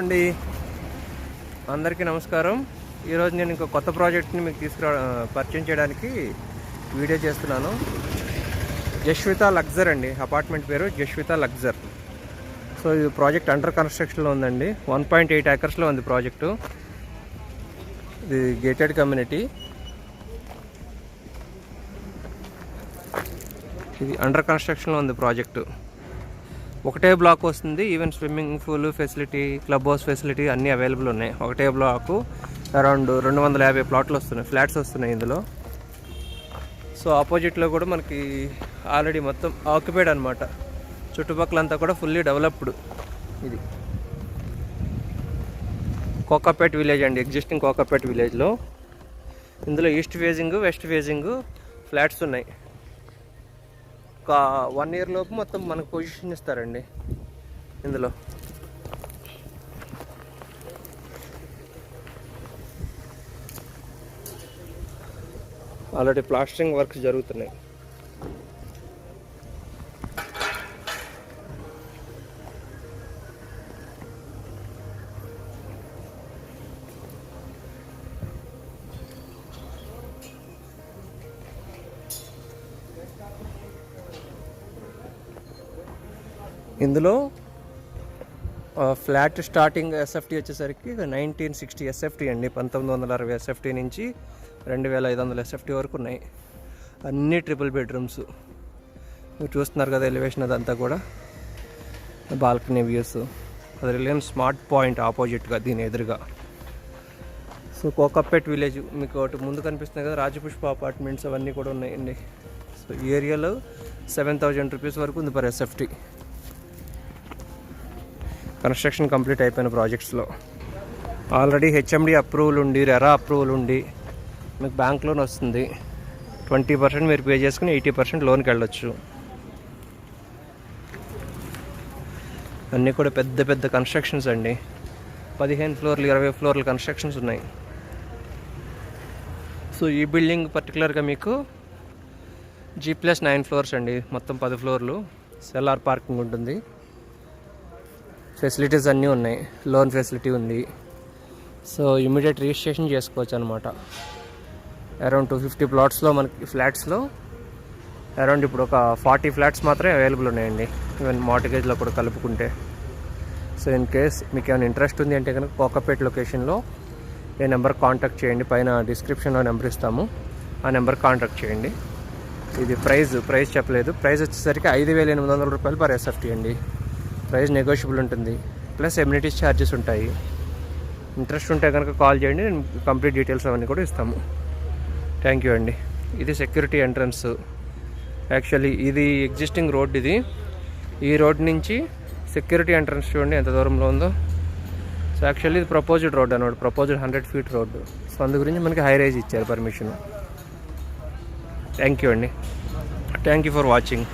అండి అందరికీ నమస్కారం. ఈరోజు నేను ఇంకో కొత్త ప్రాజెక్ట్ని మీకు పరిచయం చేయడానికి వీడియో చేస్తున్నాను. జస్వితా లగ్జర్ అండి, అపార్ట్మెంట్ పేరు జస్వితా లగ్జర్. సో ఈ ప్రాజెక్ట్ అండర్ కన్స్ట్రక్షన్లో ఉందండి. 1.8 acres ఉంది ప్రాజెక్టు. ఇది గేటెడ్ కమ్యూనిటీ. ఇది అండర్ కన్స్ట్రక్షన్లో ఉంది ప్రాజెక్టు. ఒకటే బ్లాక్ వస్తుంది. Even swimming pool facility, club house facility అన్నీ అవైలబుల్ ఉన్నాయి. ఒకటే బ్లాకు అరౌండ్ 250 ప్లాట్లు వస్తున్నాయి, ఫ్లాట్స్ వస్తున్నాయి ఇందులో. సో ఆపోజిట్లో కూడా మనకి ఆల్రెడీ మొత్తం ఆక్యుపైడ్ అనమాట. చుట్టుపక్కలంతా కూడా ఫుల్లీ డెవలప్డ్. ఇది కోకాపేట్ విలేజ్ అండి, ఎగ్జిస్టింగ్ కోకాపేట్ విలేజ్లో. ఇందులో east facing, west facing flats ఉన్నాయి. ఒక 1 year లోపు మొత్తం మనకు పొజిషన్ ఇస్తారండి ఇందులో. ఆల్రెడీ ప్లాస్టరింగ్ వర్క్స్ జరుగుతున్నాయి. ఇందులో ఫ్లాట్ స్టార్టింగ్ ఎస్ఎఫ్టీ వచ్చేసరికి 1960 ఎస్ఎఫ్టీ అండి. 1960 ఎస్ఎఫ్టీ నుంచి 2500 ఎస్ఎఫ్టీ వరకు ఉన్నాయి. అన్నీ ట్రిపుల్ బెడ్రూమ్స్. మీరు చూస్తున్నారు కదా ఎలివేషన్ అదంతా కూడా. Balcony views. అది రిలయన్స్ స్మార్ట్ పాయింట్ ఆపోజిట్గా దీని ఎదురుగా. సో కోకాపేట్ విలేజ్ మీకు ఒకటి ముందు కనిపిస్తుంది కదా, రాజపుష్ప అపార్ట్మెంట్స్ అవన్నీ కూడా ఉన్నాయండి. సో ఈ ఏరియాలో 7000 రూపీస్ వరకు ఉంది పర్ ఎస్ఎఫ్టీ. కన్స్ట్రక్షన్ కంప్లీట్ అయిపోయిన ప్రాజెక్ట్స్లో ఆల్రెడీ హెచ్ఎండి అప్రూవల్ ఉండి, రెరా అప్రూవల్ ఉండి మీకు బ్యాంక్ లోన్ వస్తుంది. 20% మీరు పే చేసుకుని 80% లోన్కి వెళ్ళొచ్చు. అన్నీ కూడా పెద్ద పెద్ద కన్స్ట్రక్షన్స్ అండి. 15 floors 20 floors కన్స్ట్రక్షన్స్ ఉన్నాయి. సో ఈ బిల్డింగ్ పర్టికులర్గా మీకు G+9 floors అండి, మొత్తం 10 floors. సెల్లార్ పార్కింగ్ ఉంటుంది. ఫెసిలిటీస్ అన్నీ ఉన్నాయి. లోన్ ఫెసిలిటీ ఉంది. సో ఇమీడియట్ రిజిస్ట్రేషన్ చేసుకోవచ్చు అనమాట. అరౌండ్ 250 ప్లాట్స్లో మనకి ఫ్లాట్స్లో అరౌండ్ ఇప్పుడు ఒక 40 ఫ్లాట్స్ మాత్రమే అవైలబుల్ ఉన్నాయండి, ఈవెన్ మార్టిగేజ్లో కూడా కలుపుకుంటే. సో ఇన్ కేస్ మీకు ఏమైనా ఇంట్రెస్ట్ ఉంది అంటే కనుక కోకాపేట్ లొకేషన్లో ఏ నెంబర్ కాంటాక్ట్ చేయండి. పైన డిస్క్రిప్షన్లో నెంబర్ ఇస్తాము, ఆ నెంబర్ కాంటాక్ట్ చేయండి. ఇది ప్రైస్ చెప్పలేదు. ప్రైస్ వచ్చేసరికి 5800 రూపాయలు పర్ ఎస్ఎఫ్టీ అండి. ప్రైస్ నెగోషియబుల్ ఉంటుంది, ప్లస్ ఎమ్యూనిటీస్ ఛార్జెస్ ఉంటాయి. ఇంట్రెస్ట్ ఉంటే కనుక కాల్ చేయండి, నేను కంప్లీట్ డీటెయిల్స్ అవన్నీ కూడా ఇస్తాము. థ్యాంక్ యూ అండి. ఇది సెక్యూరిటీ ఎంట్రన్స్. యాక్చువల్లీ ఇది ఎగ్జిస్టింగ్ రోడ్. ఇది ఈ రోడ్ నుంచి సెక్యూరిటీ ఎంట్రన్స్ చూడండి ఎంత దూరంలో ఉందో. సో యాక్చువల్లీ ఇది ప్రపోజ్డ్ రోడ్ అన్నమాట, ప్రపోజ్డ్ 100 feet రోడ్డు. సో అందు గురించి మనకి హై రైజ్ ఇచ్చారు పర్మిషన్. థ్యాంక్ యూ అండి. Thank you for watching.